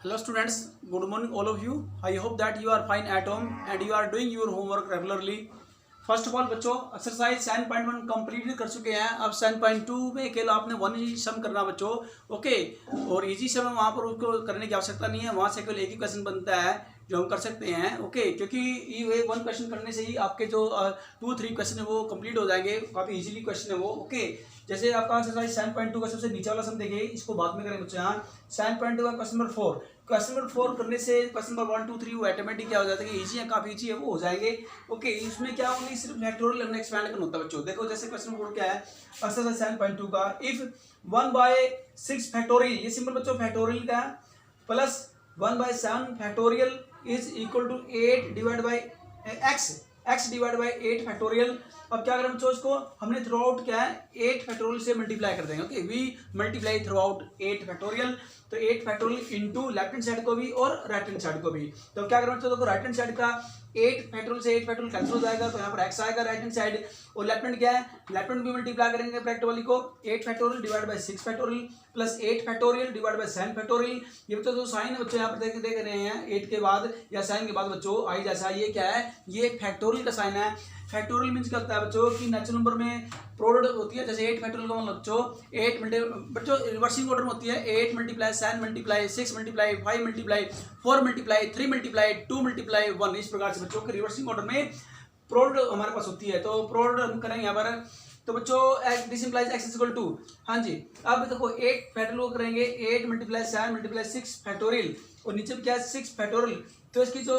Hello students, good morning all of you. I hope that you are fine at home and you are doing your homework regularly. First of all बच्चों exercise 7.1 complete कर चुके हैं। अब 7.2 में केवल आपने one ही सम करना बच्चों, ओके। और इजी सम वहाँ पर उसको करने की आवश्यकता नहीं है, वहाँ से केवल एक ही क्वेश्चन बनता है जो हम कर सकते हैं, ओके। क्योंकि ये वन क्वेश्चन करने से ही आपके जो 2-3 क्वेश्चन है वो कंप्लीट हो जाएंगे, काफ़ी इजीली क्वेश्चन है वो, ओके। जैसे आपका एक्सरसाइज 7.2 का सबसे नीचे वाला सम देखिए, इसको बाद में करेंगे बच्चों। यहाँ 7.2 का क्वेश्चन नंबर 4, क्वेश्चन नंबर 4 करने से क्वेश्चन नंबर 1 2 3 वो ऑटोमेटिक क्या हो जाता है कि इजी है, काफी इजी है, वो हो जाएंगे, ओके। इसमें क्या होगा, सिर्फ फैक्टोरियल हमने एक्सपेंड करना होता है बच्चों। देखो जैसे क्वेश्चन नंबर क्या है एक्सरसाइज 7.2 का, इफ 1/6 फैक्टोरियल, ये सिंपल बच्चों फैक्टोरियल का plus 1/7 factorial is equal to 8 divide by x divide by 8 factorial. अब क्या करें बच्चों, इसको हमने थ्रू आउट क्या है 8 फैक्टोरियल से मल्टीप्लाई कर देंगे, okay. We multiply throughout 8 factorial, तो 8 factorial into left hand side को भी और राइट हैंड साइड को भी। तो क्या करें बच्चों, देखो राइट हैंड साइड का 8 फैक्टोरियल से 8 फैक्टोरियल कैंसिल हो जाएगा, तो यहाँ पर x आएगा राइट हैंड साइड, और लेफ्ट हैंड क्या है, लेफ्ट हैंड भी मल्टीप्लाई करेंगे ब्रैकेट वाली को, 8 factorial divide by 6 factorial plus 8 factorial divide by 7 factorial. ये बच्चों जो साइन है बच्चों यहाँ पर देख रहे हैं 8 के बाद या साइन के बाद बच्चों आई जैसा, ये क्या है, ये फैक्टोरियल का साइन है। फैक्टोरियल मींस क्या होता है बच्चों कि नेचुरल नंबर में प्रोडक्ट होती है, जैसे 8 फैक्टोरियल का मतलब बच्चों 8 बच्चों रिवर्सिंग ऑर्डर में होती है, 8 multiply 7 multiply 6 multiply 5 multiply 4 multiply 3 multiply 2 multiply 1, इस प्रकार से बच्चों के रिवर्सिंग ऑर्डर में प्रोडक्ट हमारे पास होती है। तो प्रोडक्ट हम करेंगे यहाँ पर, तो बच्चों this implies x is equal to, हाँ जी। अब देखो 8 फैक्टोरियल करेंगे 8 मल्टीप्लाई 7 मल्टीप्लाई 6 फैक्टोरियल, और नीचे क्या है 6 फैक्टोरियल, तो इसकी जो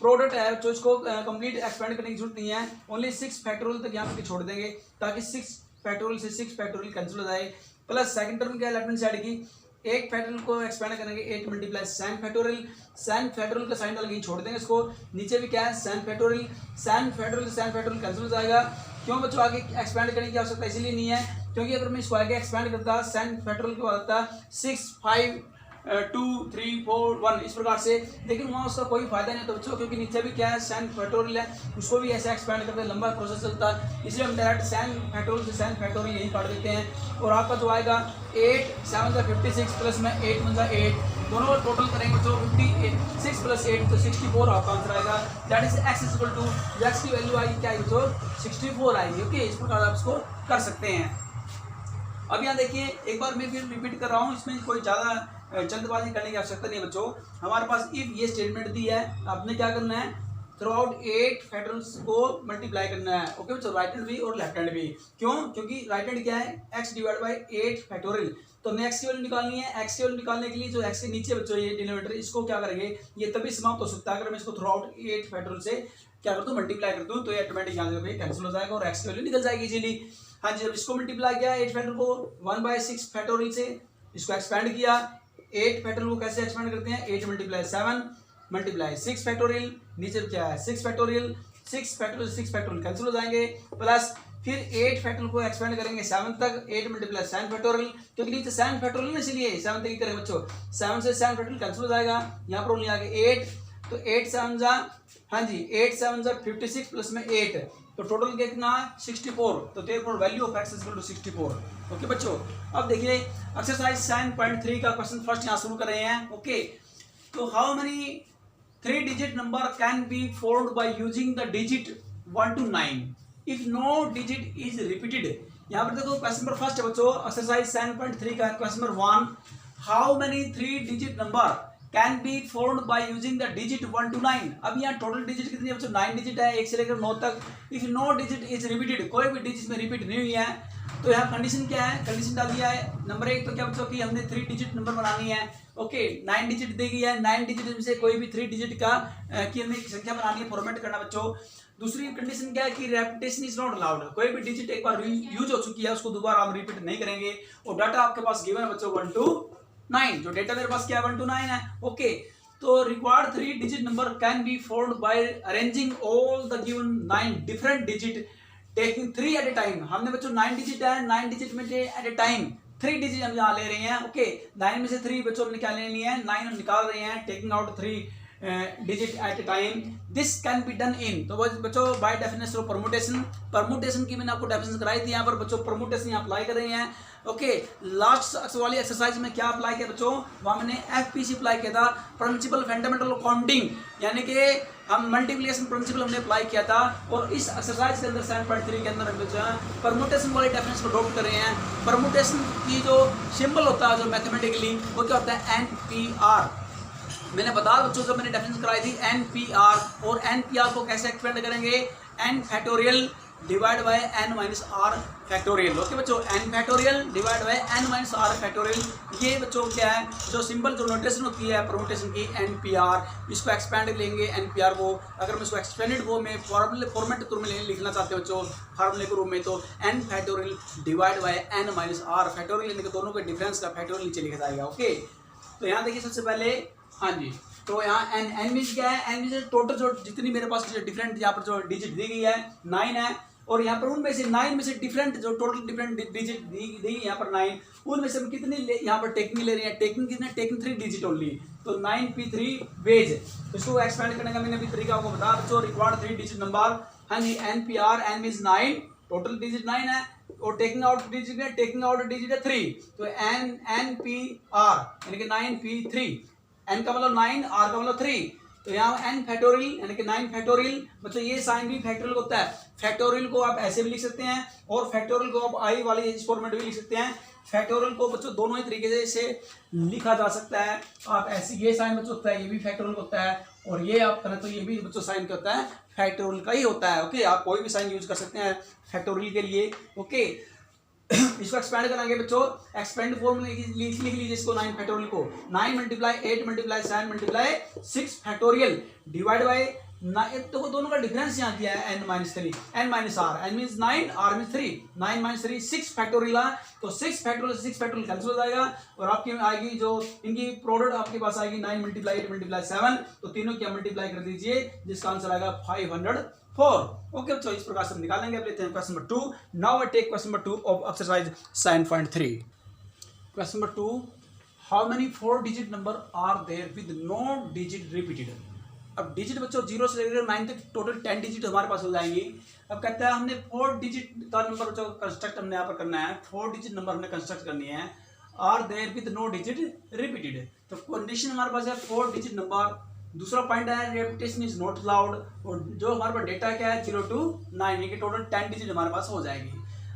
प्रोडक्ट है जो इसको कंप्लीट एक्सपेंड करने की जरूरत नहीं है, ओनली 6 फैक्टोरियल तक यहाँ पे छोड़ देंगे ताकि 6 फैक्टोरियल से 6 फैक्टोरियल कैंसिल हो जाए। प्लस सेकंड टर्म क्या है लेफ्ट हैंड साइड की, 8 फैक्टोरियल को एक्सपेंड करेंगे 8 मल्टीप्लाई 7 फैक्टोरियल, 7 फैक्टोरियल का साइन डाल के छोड़ देंगे इसको, नीचे भी क्या है 7 फैक्टोरियल, 7 फैक्टोरियल से 7 फैक्टोरियल कैंसिल हो जाएगा। क्यों बच्चों आगे एक्सपेंड करने की आवश्यकता इसलिए नहीं है क्योंकि अगर मैं इसको आगे एक्सपेंड करता 7 फैक्टोरियल के बाद आता 6 5 2 3 4 1 इस प्रकार से, लेकिन वहाँ उसका कोई फायदा नहीं होता बच्चों, क्योंकि नीचे भी क्या है 7 फैक्टोरियल है, उसको भी ऐसे एक्सपेंड करते हैं, लंबा प्रोसेस चलता है, इसलिए हम डायरेक्ट 7 फैक्टोरियल से 7 फैक्टोरियल यही काट देते हैं। और आपका जो आएगा 8 7 का 56 प्लस में 8 1 8, दोनों टोटल करेंगे तो 56 प्लस 8 तो 64 आपका आंसर आएगा। That is x is equal to, x की वैल्यू आएगी क्या, तो 64 आएगी, ओके। इस प्रकार आप इसको कर सकते हैं। अब यहाँ देखिए एक बार मैं फिर रिपीट कर रहा हूँ, इसमें कोई ज़्यादा जल्दबाजी करने की आवश्यकता नहीं है बच्चों। हमारे पास इफ ये स्टेटमेंट दी है, आपने क्या करना है थ्रू आउट 8 फैक्टोरियल्स को मल्टीप्लाई करना है, ओके बच्चों, राइट हैंड भी और लेफ्ट हैंड भी। क्यों, क्योंकि राइट हैंड क्या है x डिवाइड बाई 8 फैक्टोरियल, तो हमने x की वैल्यू निकालनी है। x की वैल्यू निकालने के लिए जो x के नीचे बच्चों ये डिनोमिनेटर, इसको क्या करेंगे, ये तभी समाप्त हो सकता है अगर मैं इसको थ्रू आउट 8 फैक्टोरियल से क्या कर दूँ मल्टीप्लाई कर दूँ, तो ये ऑटोमेटिक यहाँ से कैंसिल हो जाएगा और x की वैल्यू निकल जाएगी इजीली। हाँ जी, जब इसको मल्टीप्लाई किया 8 फैक्टोरियल को 1/6 फैक्टोरियल से, इसको एक्सपेंड किया 8 फैक्टोरियल को कैसे एक्सपेंड करते हैं 8 मल्टीप्लाई 7 मल्टीप्लाई 6 फैक्टोरियल, नीचे क्या है 6 फैक्टोरियल, 6 फैक्टोरियल कैंसिल हो जाएंगे, प्लस फिर 8 फैक्टोरियल को एक्सपेंड करेंगे 7 तक, 8 मल्टीप्लाई 7 फैक्टोरियल, क्योंकि नीचे 7 फैक्टोरियल इसलिए 7 तक ही करें बच्चों, 7 से 7 फैक्टोरियल कैंसिल हो जाएगा, यहाँ पर ओनली आगे 8, तो 8 7 जा, हाँ जी 8 7 जा 56 प्लस में 8, तो टोटल कितना 64, तो therefore value of x is equal to 64, okay बच्चों। अब देखिए एक्सरसाइज 7.3 का क्वेश्चन फर्स्ट यहाँ शुरू कर रहे हैं, ओके। तो how many 3 digit number can be formed by using the digit 1 to 9 if no digit is repeated. यहाँ पर देखो क्वेश्चन नंबर फर्स्ट है बच्चों एक्सरसाइज 7.3 का question number 1, how many 3 digit number can be formed by using the digit 1 to 9। अब यहाँ total digit कितनी है बच्चों 9 डिजिट है, 1 से लेकर 9 तक। If no digit is repeated, कोई भी डिजिट में रिपीट नहीं हुई है, तो यहाँ कंडीशन क्या है, कंडीशन डाल दिया है नंबर 1, तो क्या बच्चों की हमने 3 डिजिट नंबर बनानी है, ओके। 9 डिजिट दी गई है, 9 डिजिट में से कोई भी 3 डिजिट का की हमें संख्या बनानी है, फॉर्मेट करना बच्चों। दूसरी कंडीशन क्या है कि रेपिटेशन इज नॉट अलाउड, कोई भी डिजिट एक बार यूज हो चुकी है उसको दोबारा हम रिपीट नहीं करेंगे, और डाटा आपके पास गिवन है बच्चों 1 to 9, जो डेटा मेरे पास क्या है 1 to 9 है, ओके। तो required 3 digit number can be formed by arranging all the given 9 different digit taking 3 at a time. हमने बच्चों 9 डिजिट है, 9 डिजिट में एट ए टाइम 3 डिजिट हम यहाँ ले रहे हैं, ओके। 9 में से 3 बच्चों हमने क्या लेनी है 9 हम निकाल रहे हैं, taking out 3 digit at a time, this can be done in, तो बच्चों by definition of permutation, permutation की मैंने आपको डेफिनेशन कराई थी, यहाँ पर बच्चों परमुटेशन यहाँ अप्लाई कर रहे हैं। ओके, लास्ट वाली एक्सरसाइज में क्या अप्लाई किया बच्चों, वहाँ मैंने एफपीसी अप्लाई किया था, प्रिंसिपल फंडामेंटल ऑफ काउंटिंग, यानी कि हम मल्टीप्लिकेशन प्रिंसिपल हमने अप्लाई किया था। और इस एक्सरसाइज के अंदर 7.3 के अंदर हम जो है परमुटेशन वाले डेफिनेशन को अडॉप्ट कर रहे हैं। परमुटेशन की जो सिंबल होता है जो मैथमेटिकली, वो क्या होता है, NPR। मैंने बताया बच्चों जब मैंने डेफिनेशन कराई थी NPR, और NPR को कैसे एक्सपेंड करेंगे, n factorial divide by n minus r factorial. Okay बच्चों, n factorial divide by n minus r factorial, ये बच्चों क्या है, जो सिंबल जो नोटेशन होती है परमुटेशन की NPR, इसको एक्सपेंड लेंगे NPR को। अगर मैं इसको एक्सपेंडेड वो में फॉर्मेट के रूप में लिखना चाहते हैं बच्चों, फार्मूले के रूप में, तो n factorial divide by n minus r factorial, यानी कि दोनों के डिफरेंस का फैक्टोरियल नीचे लिखा जाएगा। ओके, तो यहाँ देखिए सबसे पहले, हाँ जी, तो यहाँ n मीन्स क्या है, n मीन्स टोटल जो जितनी मेरे पास डिफरेंट यहाँ पर जो डिजिट दी गई है 9 है, और यहाँ पर उनमें से 9 में से डिफरेंट जो टोटल डिफरेंट डिजिट दी गई यहाँ पर 9, उनमें से हम कितनी यहाँ पर टेकिंग ले रहे हैं, टेकिंग कितने, टेकिंग 3 डिजिट ओनली, तो 9p3 वेज। इसको एक्सपेंड करने का मैंने अभी तरीका आपको बता बच्चों, रिक्वायर्ड 3 डिजिट नंबर, हाँ जी, NPR, n means 9, total digit 9 है, और टेकिंग आउट डिजिट है, टेकिंग आउट डिजिट है 3, तो NPR यानी कि 9p3, n का मतलब 9, r का मतलब 3, तो यहाँ n फैक्टोरियल यानी कि 9 फैक्टोरियल। मतलब ये साइन भी फैक्टोरियल होता है, फैक्टोरियल को आप ऐसे भी लिख सकते हैं, और फैक्टोरियल को आप आई वाली इस फॉर्मेट में भी लिख सकते हैं। फैक्टोरियल को बच्चों दोनों ही तरीके से लिखा जा सकता है, आप ऐसे, ये साइन बच्चों होता है, ये भी फैक्टोरियल होता है, और ये आप करें तो ये भी बच्चों साइन क्या होता है, फैक्टोरियल का ही होता है। ओके, आप कोई भी साइन यूज कर सकते हैं फैक्टोरियल के लिए। ओके, इसको एक्सपेंड कराएंगे बच्चों, एक्सपेंड फॉर्म लिख लीजिए इसको, 9 फैक्टोरियल को 9 multiply 8 multiply 7 multiply 6 factorial divide bye, तो दोनों का डिफरेंस यहाँ किया है n minus 3, n minus r, n means 9, r means 3, 9 minus 3 6 factorial है, तो 6 फैक्टोरियल से 6 फैक्टोरियल कैंसिल हो जाएगा, और आपकी आएगी जो इनकी प्रोडक्ट आपके पास आएगी 9 मल्टीप्लाई 8 मल्टीप्लाई 7, तो तीनों की मल्टीप्लाई कर दीजिए, जिसका आंसर आएगा 504। ओके बच्चों, इस प्रकार से हम निकालेंगे। अब लेते हैं question number 2। Now I take question number 2 of exercise 7.3। Question number 2, how many 4 digit number are there with no digit repeated. अब डिजिट बच्चों 0 से लेकर 9 तक टोटल 10 डिजिट हमारे पास हो जाएंगी। अब कहता है हमने 4 डिजिट का नंबर जो कंस्ट्रक्ट हमने यहाँ पर करना है, 4 डिजिट नंबर हमने कंस्ट्रक्ट करनी है, are there with no digit repeated. तो कंडीशन हमारे पास है 4 डिजिट नंबर। दूसरा पॉइंट है रिपीटेशन इज नॉट अलाउड, और जो हमारे पास डेटा क्या है 0 to 9, यानी कि टोटल 10 डिजिट हमारे पास हो जाएगी।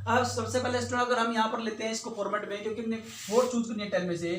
अब सबसे पहले स्टूडेंट अगर हम यहाँ पर लेते हैं इसको फॉर्मेट में, क्योंकि हमने 4 चूज करनी है 10 में से,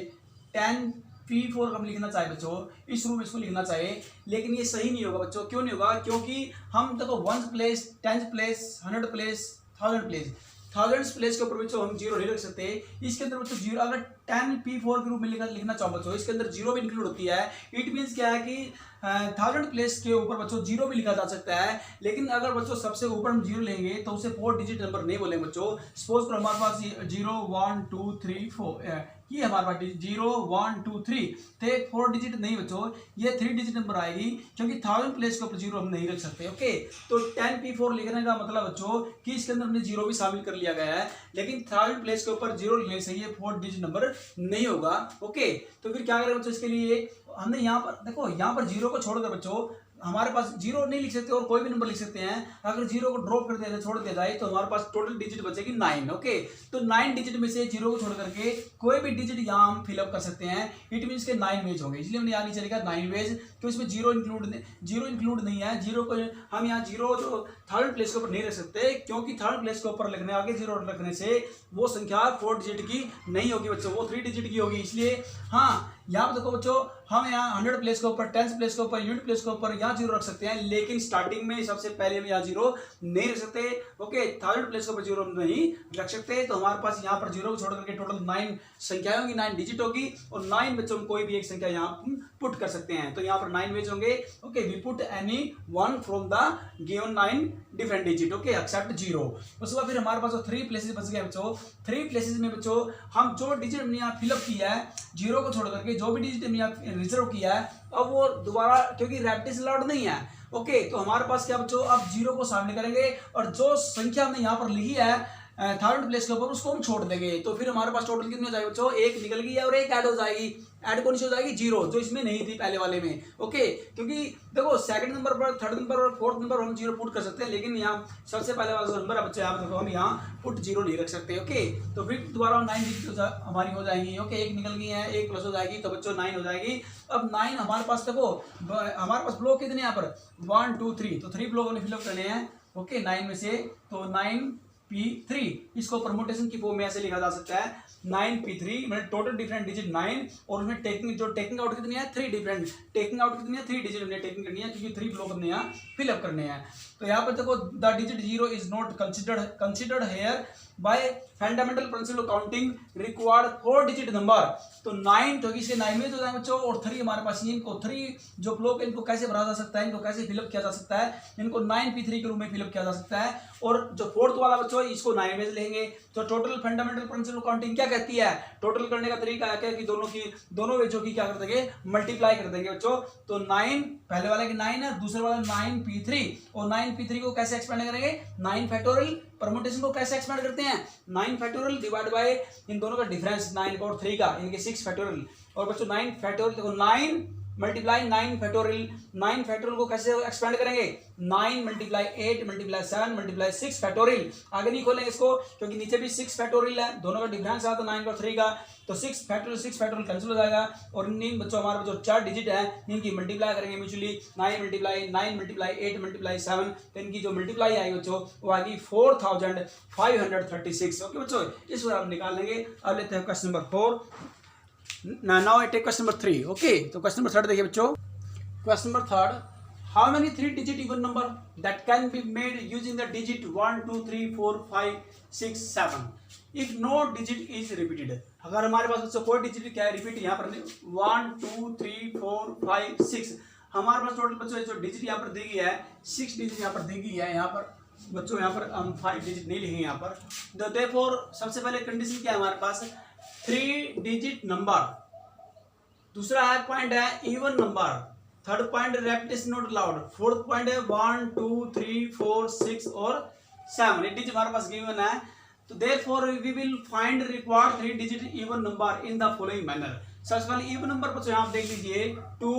10p4 हम लिखना चाहे बच्चों, इस रूप में इसको लिखना चाहिए, लेकिन ये सही नहीं होगा बच्चों। क्यों नहीं होगा, क्योंकि हम देखो 1 place, 10 place, 100 place, 1000 place, 1000 place के ऊपर बच्चों हम 0 नहीं रख सकते। इसके अंदर बच्चों 0 अगर 10p4 के रूप में लिखना चाहो बच्चों, इसके अंदर 0 भी इंक्लूड होती है। इट मीन्स क्या है कि 1000 प्लेस के ऊपर बच्चों 0 भी लिखा जा सकता है, लेकिन अगर बच्चों सबसे ऊपर हम 0 लेंगे तो उसे 4 डिजिट नंबर नहीं बोलेंगे बच्चों। सपोज करो हमारे पास 0 1 2 3 4, ये हमारे पास 0 1 2 3 थे, 4 डिजिट नहीं बच्चों, ये 3 डिजिट नंबर आएगी, क्योंकि 1000 प्लेस के ऊपर 0 हम नहीं रख सकते। ओके, तो 10p4 लिखने का मतलब बच्चों कि इसके अंदर हमने 0 भी शामिल कर लिया गया है, लेकिन 1000 प्लेस के ऊपर 0 लिखने से ये 4 डिजिट नंबर नहीं होगा। ओके, तो फिर क्या करें बच्चों, इसके लिए हमने यहाँ पर देखो, यहाँ पर 0 को छोड़कर बच्चों हमारे पास 0 नहीं लिख सकते और कोई भी नंबर लिख सकते हैं। अगर 0 को ड्रॉप कर दिया जाए, छोड़ दिया जाए, तो हमारे पास टोटल डिजिट बचेगी 9। ओके, तो 9 डिजिट में से 0 को छोड़ करके कोई भी डिजिट यहाँ हम फिलअप कर सकते हैं। इट मीन्स के 9 वेज होंगे, इसलिए हमने यहाँ नीचे लिखा 9 वेज, तो इसमें 0 इंक्लूड नहीं है। 0 को हम यहाँ 0 जो 3rd प्लेस के ऊपर नहीं रख सकते, क्योंकि 3rd प्लेस के ऊपर लिखने आगे 0 रखने से वो संख्या 4 डिजिट की नहीं होगी बच्चों, वो 3 डिजिट की होगी। इसलिए हाँ, यहाँ पर देखो बच्चों, हम यहाँ 100 प्लेस के ऊपर, 10 प्लेस के ऊपर, यूनिट प्लेस के ऊपर यहाँ 0 रख सकते हैं, लेकिन स्टार्टिंग में सबसे पहले हम यहाँ 0 नहीं रख सकते। ओके, 3rd प्लेस के ऊपर 0 नहीं रख सकते, तो हमारे पास यहाँ पर 0 को छोड़ करके टोटल 9 संख्याएं होंगी, 9 डिजिट होगी, और 9 बच्चों में कोई भी एक संख्या यहाँ पुट कर सकते हैं। तो यहाँ पर 9 वेज होंगे। Okay, we put any one from the given 9 different digit. Okay, except 0। उसके बाद फिर हमारे पास 3 प्लेसेस बच गए बच्चों। 3 प्लेसेस में बच्चों हम जो डिजिट हमने यहाँ फिलअप किया है 0 को छोड़ करके, जो भी डिजिट हमने यहाँ रिजर्व किया है, अब वो दोबारा, क्योंकि रेपिटेशन अलाउड नहीं है। ओके, तो हमारे पास क्या बच्चों, अब 0 को शामिल करेंगे, और जो संख्या हमने यहाँ पर लिखी है थर्ड प्लेस के ऊपर उसको हम छोड़ देंगे, तो फिर हमारे पास टोटल कितनी हो जाएगी बच्चों, एक निकल गई है और एक ऐड हो जाएगी। ऐड कौन सी हो जाएगी, 0, जो इसमें नहीं थी पहले वाले में। ओके, क्योंकि देखो सेकंड नंबर पर, थर्ड नंबर और फोर्थ नंबर हम 0 पुट कर सकते हैं, लेकिन यहाँ सबसे पहले वाला जो नंबर है बच्चों, यहाँ देखो हम यहाँ पुट 0 नहीं रख सकते। ओके, तो फिर दोबारा 9 डिजिट हमारी हो जाएंगी। ओके, एक निकल गई है, एक प्लस हो जाएगी, तो बच्चों 9 हो जाएगी। अब 9 हमारे पास देखो, हमारे पास ब्लॉक कितने यहाँ पर 1 2 3, तो 3 ब्लॉक हमने फिलअप करने हैं। ओके, 9 में से, तो 9p3, इसको परमुटेशन की फॉर्म में ऐसे लिखा जा सकता है 9p3, मतलब टोटल डिफरेंट डिजिट 9, और उसमें टेकिंग आउट कितनी है 3 डिफरेंट, टेकिंग आउट कितनी है 3 डिजिट हमने टेकिंग करनी है, क्योंकि 3 ब्लॉक हमने यहाँ फिलअप करने हैं। तो यहाँ पर देखो, the digit 0 is not considered here by fundamental principle of counting required 4 digit number. तो 9 तो इसके 9 में तो जाएंगे बच्चों, और 3 हमारे पास, इनको 3 जो ब्लॉक इनको कैसे भरा जा सकता है, इनको कैसे फिलअप किया जा सकता है, इनको 9p3 के रूप में फिलअप किया जा सकता है। और जो फोर्थ वाला बच्चों, इसको 9 में लेंगे। तो total fundamental principle of counting क्या कहती है, टोटल करने का तरीका है कि दोनों वेजों की क्या कर देंगे, मल्टीप्लाई कर देंगे बच्चों। तो 9 पहले वाले की 9 है, दूसरे वाला 9p3, और 9p3 को कैसे एक्सपेंड करेंगे, 9 फैक्टोरियल। परमुटेशन को कैसे एक्सपेंड करते हैं, 9 फैक्टोरियल डिवाइड बाय इन दोनों का डिफरेंस 9 और 3 का, इनके 6 फैक्टोरियल। और बच्चों 9 फैक्टोरियल देखो, 9 मल्टीप्लाई 9 फैक्टोरियल, 9 फैक्टोरियल को कैसे एक्सपेंड करेंगे, 9 मल्टीप्लाई 8 मल्टीप्लाई 7 मल्टीप्लाई 6 फैक्टोरियल। आगे नहीं खोलेंगे इसको, क्योंकि नीचे भी 6 फैक्टोरियल है, दोनों का डिफरेंस आता है 9 और 3 का, तो 6 फैक्टोरियल कैंसिल हो जाएगा। और इन बच्चों हमारे जो 4 डिजिट है, इनकी मल्टीप्लाई करेंगे म्यूचुअली, 9 मल्टीप्लाई 8 मल्टीप्लाई 7, तो इनकी जो मल्टीप्लाई आएगी बच्चों, वो आएगी 4536। ओके बच्चों, इस बार हम निकाल लेंगे। अब लेते हैं question number 4। Now I take question number 3। Okay, तो क्वेश्चन नंबर 3 देखिए बच्चों। Question number 3, how many 3 digit even number that can be made using the digit 1 2 3 4 5 6 7 if no digit is repeated. अगर हमारे पास बच्चों कोई डिजिट क्या है रिपीट, यहाँ पर 1 2 3 4 5 6, हमारे पास टोटल बच्चों जो डिजिट यहाँ पर दी गई है 6 डिजिट यहाँ पर दी गई है। यहाँ पर बच्चों, यहाँ पर हम 5 डिजिट नहीं लिखेंगे यहाँ पर। तो देयरफॉर सबसे पहले कंडीशन क्या है हमारे पास, 3 डिजिट नंबर, दूसरा है पॉइंट है even number, third point repetition not allowed, fourth point है 1 2 3 4 6 और 7, ये डिजिट हमारे पास गिवन है। तो therefore we will find required 3 digit even number in the following manner. सबसे पहले इवन नंबर पर आप देख लीजिए 2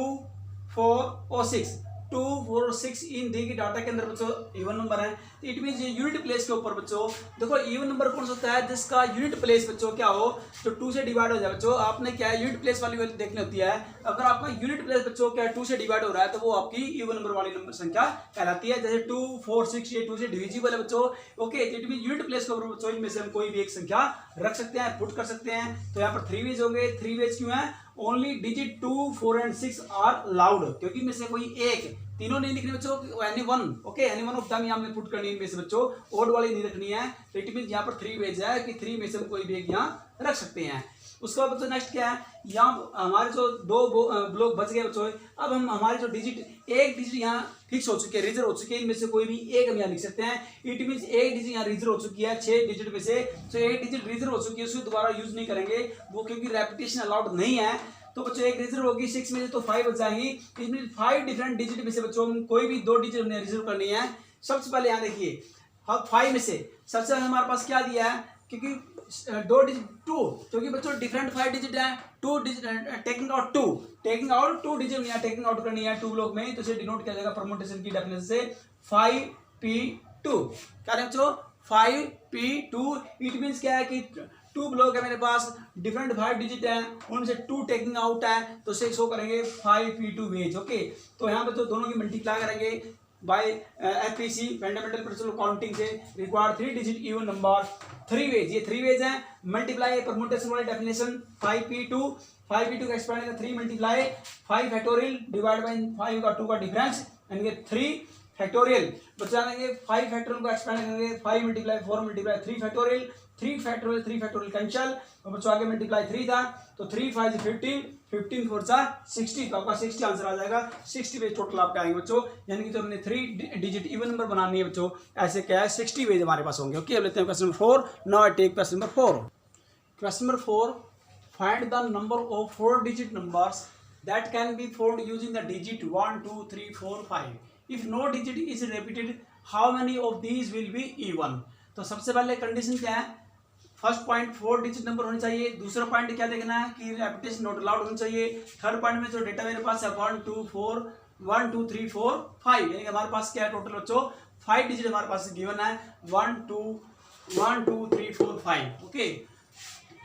4 और 6, 2 4 और 6 इन दी गई डाटा के अंदर बच्चों इवन नंबर है। तो इट मीन यूनिट प्लेस के ऊपर बच्चों देखो, इवन नंबर कौन सा होता है जिसका यूनिट प्लेस बच्चों क्या हो, तो 2 से डिवाइड हो जाए बच्चों। आपने क्या है यूनिट प्लेस वाली देखनी होती है। अगर आपका यूनिट प्लेस बच्चों क्या 2 से डिवाइड हो रहा है, तो वो आपकी इवन नंबर वाली नंबर संख्या कहलाती है। जैसे 2 4 6 ये 2 से डिविजिबल है बच्चों। Okay, it mean unit place के ऊपर बच्चों इनमें से हम कोई भी एक संख्या रख सकते हैं, पुट कर सकते हैं। तो यहाँ पर 3 वेज होंगे। 3 वेज क्यों है, only digit 2 4 and 6 are allowed, क्योंकि इनमें से कोई एक, तीनों नहीं लिखने बच्चों, any one. Okay, any one of them यहाँ में पुट करनी है इनमें से बच्चों, ओड वाली नहीं रखनी है। तो इट मीन यहाँ पर 3 वेज है कि 3 में से हम कोई भी एक यहाँ रख सकते हैं। उसके बाद बच्चों नेक्स्ट क्या है, यहाँ हमारे जो 2 ब्लॉक बच गए बच्चों। अब हम हमारे जो डिजिट, एक डिजिट यहाँ फिक्स हो चुके हैं, रिजर्व हो चुके हैं, इनमें से कोई भी एक हम यहाँ लिख सकते हैं। इट मीन एक डिजिट यहाँ रिजर्व हो चुकी है 6 डिजिट में से, तो एक डिजिट रिजर्व हो चुकी है, उसको दोबारा यूज नहीं करेंगे वो, क्योंकि रेपिटेशन अलाउड नहीं है। तो बच्चों एक रिजर्व होगी 6 में से, तो 5 बच जाएंगी। इसमें 5 डिफरेंट डिजिट में से बच्चों कोई भी 2 डिजिट हमने रिजर्व करनी है। सबसे पहले यहाँ देखिए, हम 5 में से सबसे पहले हमारे पास क्या दिया है, क्योंकि 2 डिजिट 2, क्योंकि बच्चों डिफरेंट 5 डिजिट है, 2 डिजिट टेकिंग आउट 2 डिजिट यहाँ टेकिंग आउट करनी है 2 ब्लॉक में, तो इसे डिनोट किया जाएगा परमुटेशन की डेफिनेशन से 5p2। क्या है बच्चों, 5p2। इट मीन्स क्या है कि 2 ब्लॉक है मेरे पास, डिफरेंट 5 डिजिट है, उनमें से 2 टेकिंग आउट है, तो इसे शो करेंगे 5p2 वेज। ओके, तो यहाँ पर तो दोनों की मल्टीप्लाई करेंगे by FPC fundamental principle of counting से required 3 digit even number 3 ways, ये 3 वेज है। मल्टीप्लाई परमुटेशन वाली डेफिनेशन 5p2 का एक्सपेंड करेंगे 3 मल्टीप्लाई 5 फैक्टोरियल डिवाइड बाय 5 का 2 का डिफरेंस, यानी कि 3 फैक्टोरियल। बचा देंगे 5 फैक्टोरियल को एक्सपेंड करेंगे 5 multiply 4 multiply 3 factorial, 3 factorial cancel, और बच्चों आगे मल्टीप्लाई 3 था, तो 3 5 15, 15 4 60, तो आपका 60 आंसर आ जाएगा। 60 वेज टोटल आपके आएंगे बच्चों, यानी कि जो हमने 3 डिजिट इवन नंबर बनानी है बच्चों, ऐसे क्या है 60 वेज हमारे पास होंगे। ओके, अब लेते हैं question number 4। Now I take question number 4। Question number 4, find the number of 4 digit numbers that can be formed using the digit 1 2 3 4 5 if no digit is repeated, how many of these will be even. तो सबसे पहले condition क्या है, first point 4 digit number होने चाहिए। दूसरा point क्या देखना है कि रेपिटेशन नॉट अलाउड होनी चाहिए। थर्ड पॉइंट में जो डेटा मेरे पास है 1 2 3 4 5, यानी कि हमारे पास क्या है टोटल बच्चों 5 डिजिट हमारे पास गिवन है 1 2 3 4 5। ओके,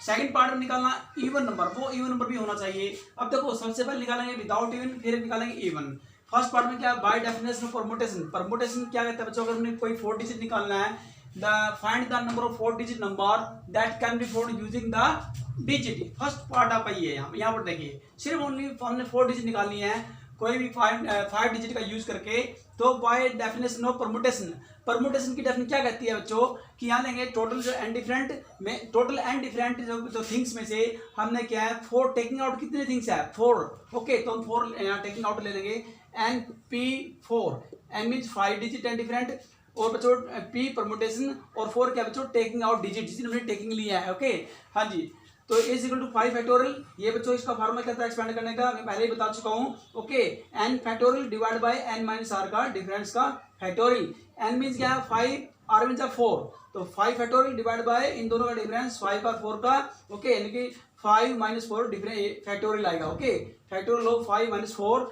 सेकंड पार्ट में निकालना इवन नंबर, वो इवन नंबर भी होना चाहिए। अब देखो सबसे पहले निकालेंगे विदाउट इवन, फिर निकालेंगे इवन। फर्स्ट पार्ट में क्या bye definition of permutation, permutation क्या कहता है बच्चों, अगर हमने कोई 4 डिजिट निकालना है, find the number of 4 digit number that can be found using the digit. First part आप आइए यहाँ पर देखिए, सिर्फ ओनली हमने 4 डिजिट निकालनी है कोई भी 5 डिजिट का यूज करके। तो bye definition of permutation, permutation की डेफिनेशन क्या कहती है बच्चों कि यहाँ लेंगे टोटल जो एंड डिफरेंट में, टोटल एंड डिफरेंट जो थिंग्स में से हमने क्या है 4 टेकिंग आउट, कितने थिंग्स है 4। ओके, तो हम 4 यहाँ टेकिंग आउट ले लेंगे, NP4, N means 5 digit and different, और बच्चों P परमुटेशन, और 4 क्या बच्चों टेकिंग आउट डिजिट, जिसने हमने टेकिंग लिया है। ओके हाँ जी, तो इज इक्वल टू 5 फैक्टोरियल, ये बच्चों इसका फार्मूला क्या था एक्सपेंड करने का, मैं पहले ही बता चुका हूँ। Okay, n factorial divide by n minus r का डिफरेंस का फैक्टोरियल। n मीन्स क्या है 5, r मीन्स 4, तो 5 फैक्टोरियल डिवाइड बाय इन दोनों का डिफरेंस 5 और 4 का। ओके, यानी कि 5 माइनस 4 डिफरेंस फैक्टोरियल आएगा। ओके, फैक्टोरियल लो 5 माइनस 4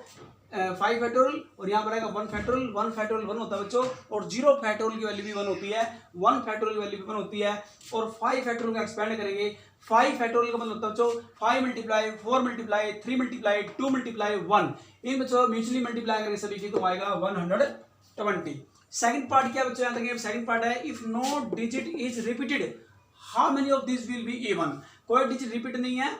5 फैक्टोरियल, और यहाँ पर आएगा 1 फैक्टोरियल। 1 फैक्टोरियल 1 होता है बच्चों, और 0 फैक्टोरियल की वैल्यू भी 1 होती है, 1 फैक्टोरियल की वैल्यू भी 1 होती है। और 5 फैक्टोरियल का एक्सपेंड करेंगे, 5 फैक्टोरियल का मतलब होता है बच्चों 5 मल्टीप्लाई 4 मल्टीप्लाई 3 मल्टीप्लाई 2 मल्टीप्लाई 1, इन बच्चों म्यूचुअली मल्टीप्लाई करेंगे सभी की, तो आएगा 120। सेकंड पार्ट क्या बच्चों, यहाँ तक सेकंड पार्ट है, if no digit is repeated how many of this will be even. कोई डिजिट रिपीट नहीं है।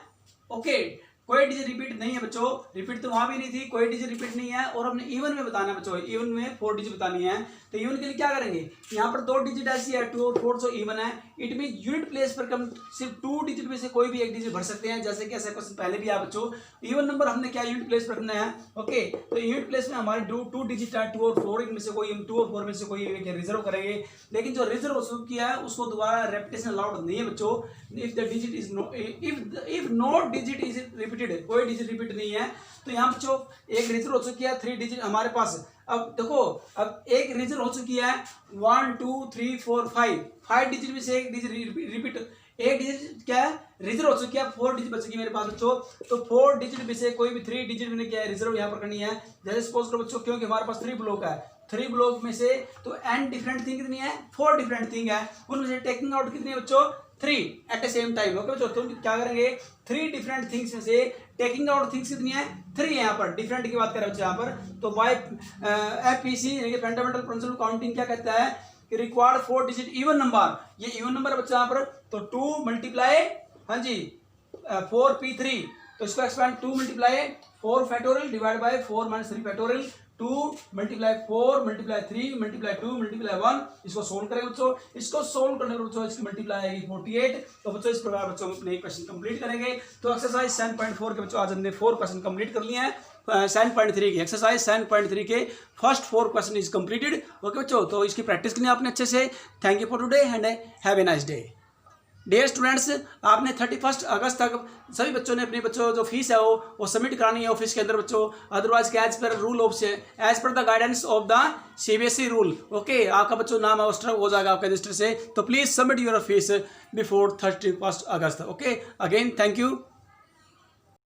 ओके, कोई डिजिट रिपीट नहीं है बच्चों, रिपीट तो वहां भी नहीं थी, कोई डिजिट रिपीट नहीं है, और हमने इवन में बताना है बच्चों, इवन में 4 डिजिट बतानी है। तो इवन के लिए क्या करेंगे, यहाँ पर 2 डिजिट ऐसी है 2 और 4, जो इवन है, इट मीन यूनिट प्लेस पर हम सिर्फ 2 डिजिट में से कोई भी एक डिजिट भर सकते हैं, जैसे कि ऐसा क्वेश्चन पहले भी आया बच्चों। इवन नंबर हमने क्या यूनिट प्लेस पर रखना है। ओके, तो यूनिट प्लेस में हमारे 2 डिजिट है 2 और 4, इनमें से कोई 2 और 4 में से कोई रिजर्व करेंगे, लेकिन जो रिजर्व किया है उसको दोबारा रेपिटेशन अलाउड नहीं है बच्चों। If the digit is no, if no digit is repeated, कोई डिजिट रिपीट नहीं है, तो यहाँ बच्चों एक रिजर्व हो चुकी है 3 डिजिट हमारे पास। अब देखो, अब एक रिजर्व हो चुकी है 1 2 3 4 5 डिजिट में से एक डिजिट रिपीट, एक डिजिट क्या है रिजर्व हो चुकी है, 4 डिजिट बचेगी मेरे पास बच्चों। तो 4 डिजिट में से कोई भी 3 डिजिट मैंने क्या है रिजर्व यहाँ पर करनी है। जैसे सपोज करो बच्चों, क्योंकि हमारे पास 3 ब्लॉक है, 3 ब्लॉक में से तो n डिफरेंट थिंग कितनी है 4 डिफरेंट थिंग है, उनमें से टेकिंग आउट कितनी है बच्चों 3 at the same time. Okay बच्चों, तो क्या करेंगे 3 डिफरेंट थिंग्स में से टेकिंग आउट थिंग्स कितनी है 3 है। यहाँ पर डिफरेंट की बात करें बच्चों, यहाँ पर तो बाय FPC यानी कि फंडामेंटल प्रिंसिपल काउंटिंग क्या कहता है कि रिक्वायर्ड 4 डिजिट इवन नंबर, ये इवन नंबर है बच्चों यहाँ पर, तो 2 मल्टीप्लाई हाँ जी 4P3, तो इसको expand 2 multiply 4 factorial divide bye 4 minus 3 factorial, 2 multiply 4 multiply 3 multiply 2 multiply 1, इसको सोल्व करेंगे बच्चों। इसको सोल्व करने पर बच्चों इसकी मल्टीप्लाई आएगी 48। तो बच्चों इस प्रकार बच्चों अपने क्वेश्चन कंप्लीट करेंगे। तो एक्सरसाइज 7.4 के बच्चों आज हमने 4 क्वेश्चन कंप्लीट कर लिए हैं। 7.3 की एक्सरसाइज 7.3 के first 4 question is completed. Okay बच्चों, तो इसकी प्रैक्टिस करनी है आपने अच्छे से। Thank you for today and have a nice day. Dear students, आपने 31 अगस्त तक सभी बच्चों ने अपनी बच्चों जो फीस है वो सबमिट करानी है ऑफिस के अंदर बच्चों, otherwise as per rule of as per the guidance of the CBSE rule. Okay, आपका बच्चों नाम ऑस्टर हो जाएगा आपके रजिस्टर से, तो please submit your fees before 31 August. Okay, again thank you.